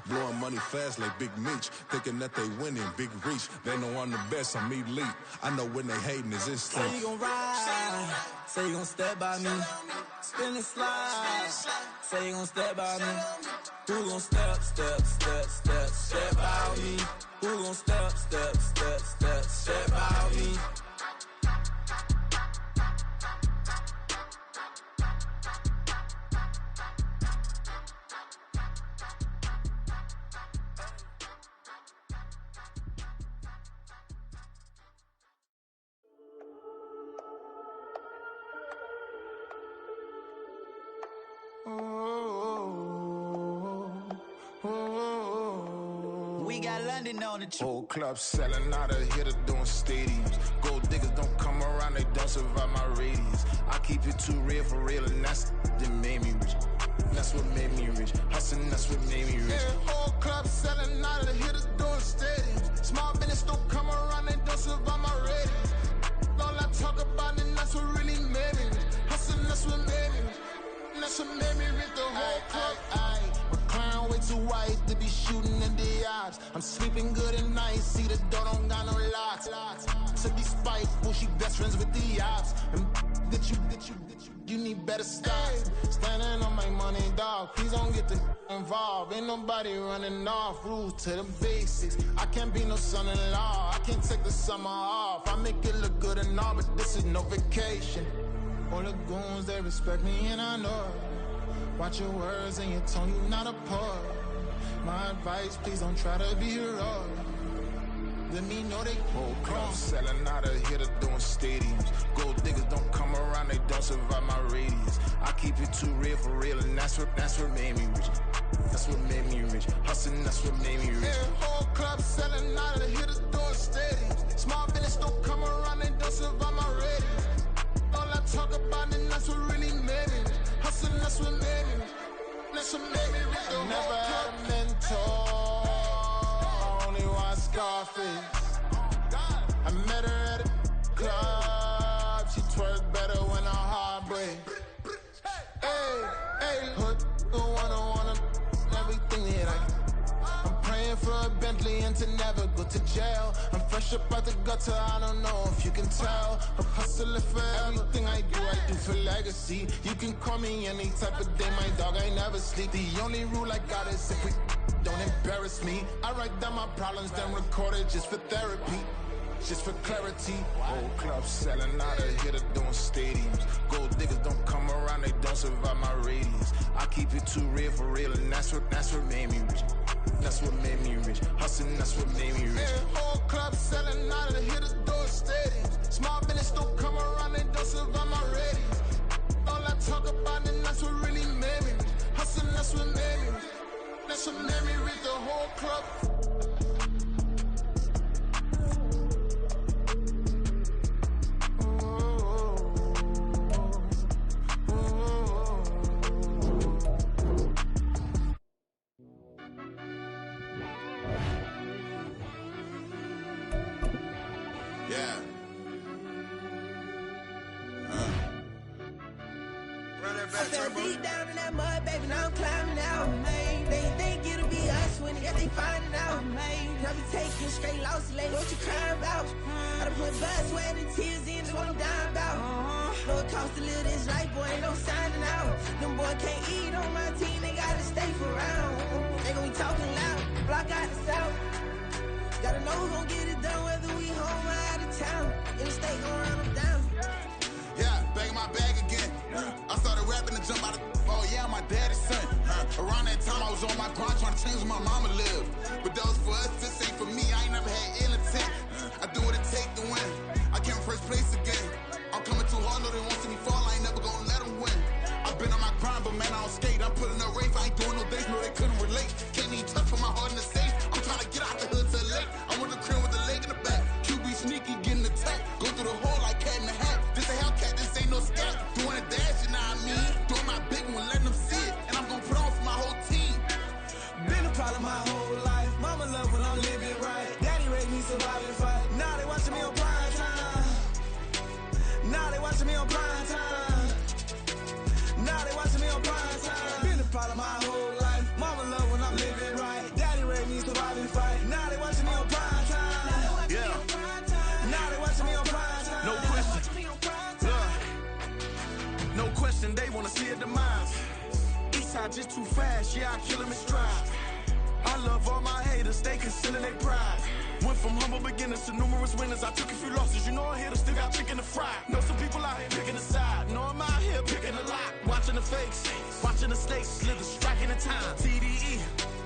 Blowing money fast like Big Meech. Thinking that they winning, big reach. They know I'm the best, I'm elite. I know when they hating is instinct. Say you gon' ride, say you gon' step by me. Spin and slide, say you gon' step by me. Who gon' step by me? Who gon' step by me? grinding on the truth. Whole club selling out of hitter doing stadiums. Gold diggers don't come around, they don't survive my radius. I keep it too real for real, and that's that made me rich. That's what made me rich. Hustling, that's what made me rich. Yeah, whole club selling out of the hitters doing stadiums. Small business don't come around, they don't survive my radius. All I talk about, and that's what really made me rich. Hustling, that's what made me rich. That's what made me rich. The whole club. McLaren way too white to be shooting in the odds. I'm sleeping good at night, see the door don't got no locks. To be spiteful, she best friends with the ops. And you need better stocks. Standing on my money, dog. Please don't get the involved. Ain't nobody running off. Rules to the basics. I can't be no son-in-law. I can't take the summer off. I make it look good and all, but this is no vacation. All the goons, they respect me and I know it. Watch your words and your tone, you not a poet. My advice, please don't try to be heroic. Let me know they whole club selling out of hitter doing stadiums. Gold diggers don't come around, they don't survive my radius. I keep it too real for real, and that's what made me rich. That's what made me rich. Hustling, that's what made me rich. Yeah, whole club selling out of hitters doing stadiums. Small business don't come around, they don't survive my radius. All I talk about, and that's what really made me rich. Hustling, that's what made me rich. That's what made me rich. I never had a mentor. Scarface. I met her at a club. She twerk better when her heart breaks. Hey, hood, wanna everything that I'm praying for a Bentley and to never go to jail. I'm fresh up out the gutter, I don't know if you can tell. I'm hustling for everything I do for legacy. You can call me any type of day, my dog, I never sleep. The only rule I got is if we don't embarrass me. I write down my problems, then record it just for therapy, just for clarity. Whole club selling out of hitter doing stadiums. Gold diggers don't come around, they don't survive my radius. I keep it too real for real, and that's what made me rich. That's what made me rich. Hustling, that's what made me rich. Yeah, whole club selling out of the hitters doing stadiums. Small business don't come around, they don't survive my radius. All I talk about, and that's what really made me rich. Hustling, that's what made me rich. That's what made me read the whole club. Yeah. I fell deep down in that mud, baby, now I'm climbing out. They think it'll be us when they finding out. I be taking straight losses lately, what you crying about? I done put blood, sweat, and tears in, that's what I'm dying about. Know it costs to live this life, boy, ain't no signing out. Them boy can't eat on my team, they gotta stay for round. They gon' be talking loud, block out the south. Gotta know who gon' get it done, whether we home or out of town. In the state, gon' run them down. Yeah, back in my bag again. I started rapping to jump out of oh yeah, my daddy's son. Around that time I was on my grind trying to change where my mama lived. But that was for us, this ain't for me. I ain't never had ill intent. I do what it take to win. I came first place again. I'm coming too hard, no they won't see me fall. I ain't never gonna let them win. I've been on my grind, but man I don't skate. I'm putting up race, I ain't doing no days, no they couldn't relate. Can't even touch for my heart in the safe. I'm trying to get out the hood to the lake. I'm with the crib with the leg in the back. QB sneaky, getting attacked. Go through the hole like cat in the hat. This a Hellcat, this ain't no scat. Doing a dash, you know what I mean? Doing my big one, letting them see it. And I'm gonna put on for my whole team. Been a problem my whole life. Mama love when I'm living right. Daddy raised me survive and fight. Now they watching me on prime time. Now they watching me on prime time. Now they watching me on prime time. Been a problem my whole life. Mama love when I'm living right. Daddy raised me survive and fight. Now they watching me on prime time. Yeah. Now they watching me on prime time. No question. No question, they wanna see a demise. Eastside just too fast, yeah, I kill them in stride. I love all my haters, they concealing their pride. Went from humble beginners to numerous winners. I took a few losses, you know I hit, still got chicken to fry. Know some people out here picking a side. Know I'm out here picking a lot. Watching the fakes, watching the snakes slither, striking the time. TDE,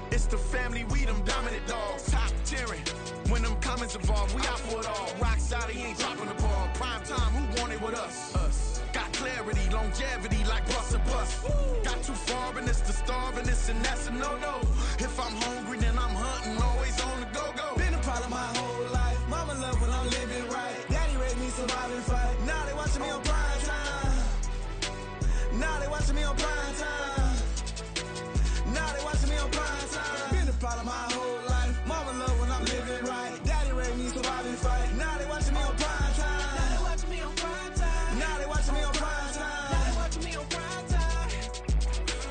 it's the family, we them dominant dogs. Top tiering, when them comments involved, we out for it all. Rock side, he ain't dropping the ball. Prime time, who want it with us? Us. Got clarity. clarity, longevity like bus and bus. Got too far and it's the starving, this and that's a no-no. If I'm hungry, then I'm hunting, always on the go-go. Been a problem my whole life. Mama love when I'm living right. Daddy raised me survive and fight. Now they watching me on prime time. Now they watching me on prime time. Now they watching me on prime time. Been a problem my whole life. Mama love when I'm living right. Daddy raised me survive and fight. Now they watching me on prime time. Now they watching me on prime time. Now they watching me on prime time. Now they watching me on prime time.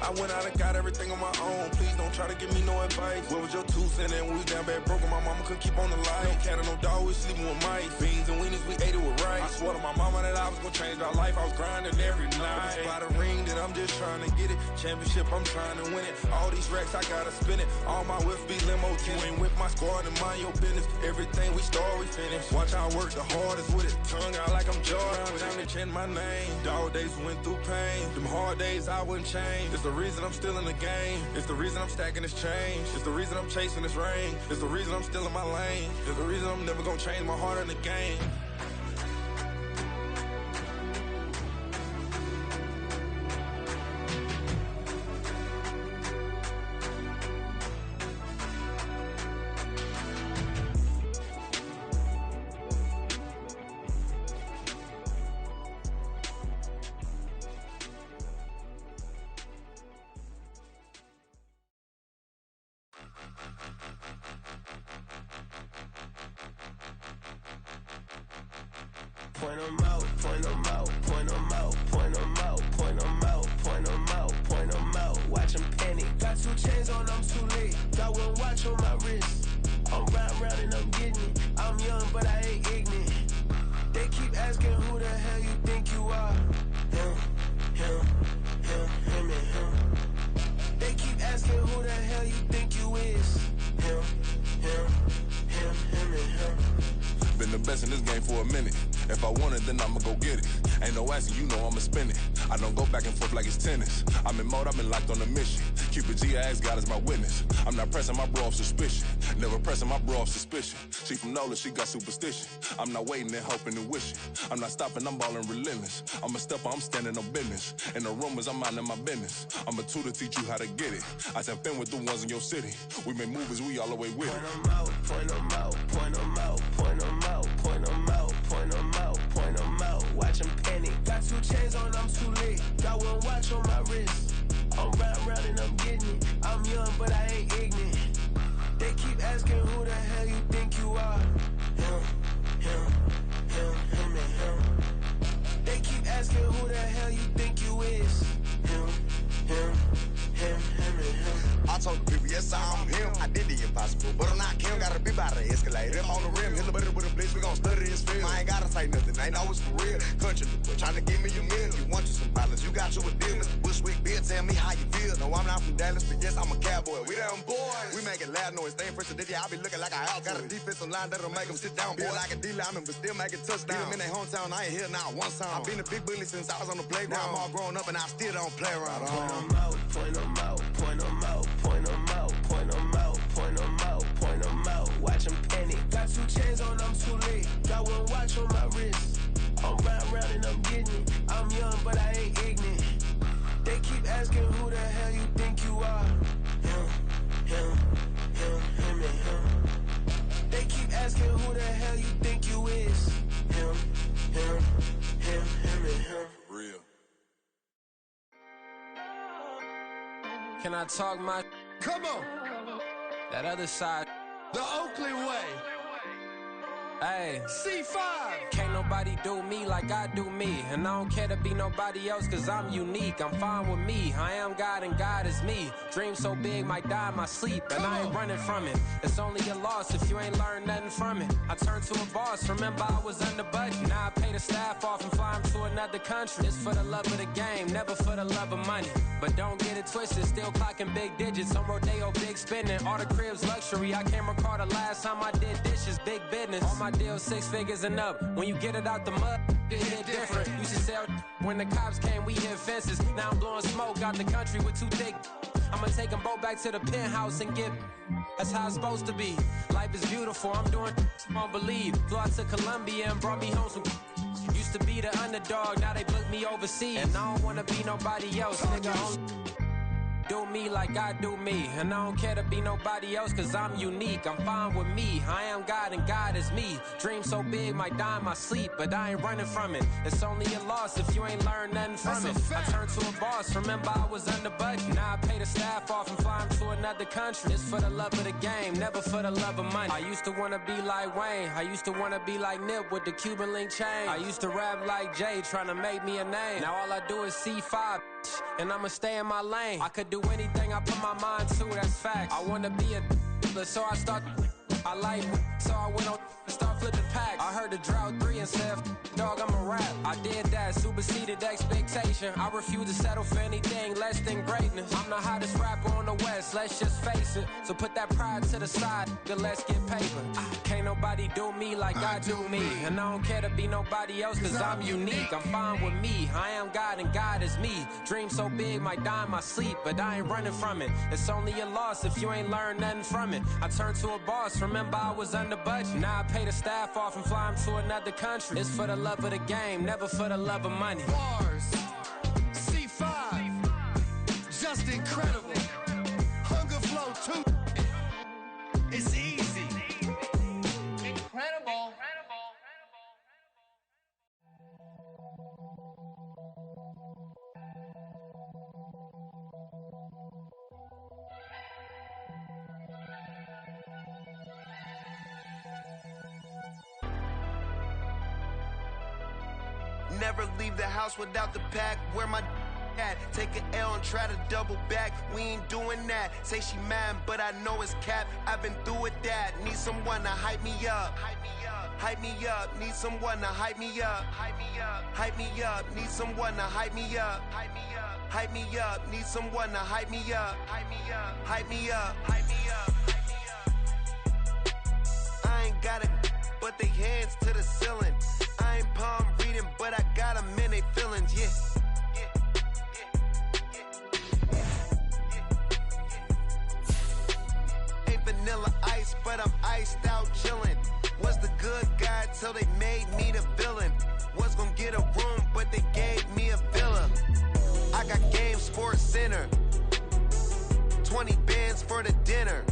I went out and got everything on my own. Please don't try to give me no advice. What was your 2 cents and we was down bad broke and my mama couldn't keep on the light. No cat and no dog, we sleeping with mice. Beans and weenies, we ate it with rice. I swore to my mama that I was gonna change our life. I was grinding every night. By the ring that I'm just trying to get it. Championship, I'm trying to win it. All these racks, I gotta spin it. All my whips be limo. You ain't with my squad and mind your business. Everything we start, we finish. Watch I work the hardest with it. Tongue out like I'm Jordan. Time to change my name. Dog days went through pain. Them hard days I wouldn't change. It's the reason I'm still in the game. It's the reason I'm stacking this change. It's the reason I'm chasing this rain. It's the reason I'm still in my lane. It's the reason I'm never gonna change my heart in the game. Point 'em out, point 'em out, point 'em out, point 'em out, point 'em out, point 'em out, point 'em out. Watch 'em panic. Got 2 chains on, I'm too late. Got 1 watch on my wrist. I'm riding round and I'm getting it. I'm young, but I ain't ignorant. They keep asking who the hell you think you are. Him, him, him, him, and him. They keep asking who the hell you think you is. Him, him, him, him, and him. Been the best in this game for a minute. If I want it, then I'ma go get it. Ain't no asking, you know I'ma spin it. I don't go back and forth like it's tennis. I'm in mode, I've been locked on a mission. Cupid G, I ask God as my witness. I'm not pressing my bro off suspicion. Never pressing my bro off suspicion. She from NOLA, she got superstition. I'm not waiting and hoping and wishing. I'm not stopping, I'm balling relentless. I'm a stepper, I'm standing on business. In the rumors, I'm minding my business. I'm a tutor, teach you how to get it. I said, been with the ones in your city. We make movies, we all the way with it. Point 'em out, point 'em out, point 'em out, point 'em out, point 'em out, point 'em out, point 'em out. Watch 'em panic. Got 2 chains on, I'm too late. Got 1 watch on my wrist. I'm riding round and I'm getting it. I'm young, but I ain't ignorant. They keep asking who the hell you think you are. Him, him, him, him, and him. They keep asking who the hell you think you is. Him, him, him, him, and him. I told the people, yes, I'm him. I did the impossible, but I'm not Kim. Gotta be by the escalator. If on the rim, hit the butter with a blitz, we gon' study this film. I ain't gotta say nothing, ain't know it's for real. Country, trying to give me a meal. You want you some balance, you got you a deal. Mr. Bushwick, Bill, tell me how you feel. No, I'm not from Dallas, but yes, I'm a cowboy. We them boys. We making loud noise, staying fresh to this, I be looking like a out. Got a defensive line that'll make them sit down. Feel like a D-lineman, but still making touchdowns. Beat them in their hometown, I ain't here now one time. I've been a big bully since I was on the playground. Now I'm all grown up and I still don't play around. Point 'em out, point 'em out, point 'em out, point 'em out, point 'em out, point 'em out, point 'em out. Watch 'em panic. Got 2 chains on, I'm too late. Got 1 watch on my wrist. I'm riding round and I'm getting it. I'm young, but I ain't ignorant. They keep asking who the hell you think you are. Him, him, him, him, and him. They keep asking who the hell you think you is. Him, him, him, him, and him. Real. Can I talk my? Come on, That other side. the Oakley way. Hey. C5. Can't nobody do me like I do me. And I don't care to be nobody else cause I'm unique. I'm fine with me. I am God and God is me. Dream so big might die in my sleep. And I ain't running from it. It's only a loss if you ain't learned nothing from it. I turned to a boss. Remember I was under budget. Now I pay the staff off and fly them to another country. It's for the love of the game, never for the love of money. But don't get it twisted. Still clocking big digits. On Rodeo, big spending. All the cribs luxury. I can't recall the last time I did dishes. Big business. All my deals 6 figures and up. When you get it out the mud, it hit different. Used to sell when the cops came, we hit fences. Now I'm blowing smoke out the country with 2 thick. I'ma take them both back to the penthouse and get. That's how it's supposed to be. Life is beautiful. I'm doing. Won't believe. Flew out to Colombia and brought me home some. Used to be the underdog, now they book me overseas. And I don't wanna be nobody else, nigga. Do me like I do me. And I don't care to be nobody else, cause I'm unique. I'm fine with me. I am God and God is me. Dream so big, might die in my sleep, but I ain't running from it. It's only a loss if you ain't learned nothing from it. I turned to a boss, remember I was under budget. Now I pay the staff off and fly them to another country. It's for the love of the game, never for the love of money. I used to wanna be like Wayne. I used to wanna be like Nip with the Cuban link chain. I used to rap like Jay, trying to make me a name. Now all I do is C5, and I'ma stay in my lane. I could do anything I put my mind to, that's fact. I wanna be a so I start. I like so I went on start flipping packs. I heard the drought 3 and said, dog, I'm a rap. I did that, superseded expectation. I refuse to settle for anything less than greatness. I'm the hottest rapper on the West, let's just face it. So put that pride to the side, then let's get paper. Can't nobody do me like I do me. And I don't care to be nobody else, cause I'm unique. I'm fine with me, I am God and God is me. Dream so big, might die in my sleep, but I ain't running from it. It's only a loss if you ain't learned nothing from it. I turned to a boss, remember I was under budget. Now I pay the staff off and fly them to another country. It's for the love of the game, never for the love of money. Bars, C5, just incredible. Hunger Flow 2, it's easy. Incredible. Never leave the house without the pack. Where my at? Take an L and try to double back. We ain't doing that. Say she mad, but I know it's cap. I've been through with that. Need someone to hype me up. Hype me up. Need someone to hype me up. Hype me up. Need someone to hype me up. Hype me up. Need someone to hype me up. Hype me up. I ain't got it, but they hands to the ceiling. I ain't palm reading, but I got them in they feelings, yeah. Ain't vanilla ice, but I'm iced out chillin'. Was the good guy till they made me the villain. Was gonna get a room, but they gave me a villa. I got Game Sports Center. 20 bands for the dinner.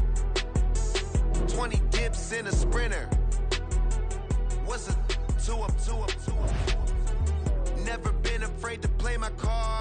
20 dips in a sprinter. What's a 2 up? Never been afraid to play my cards.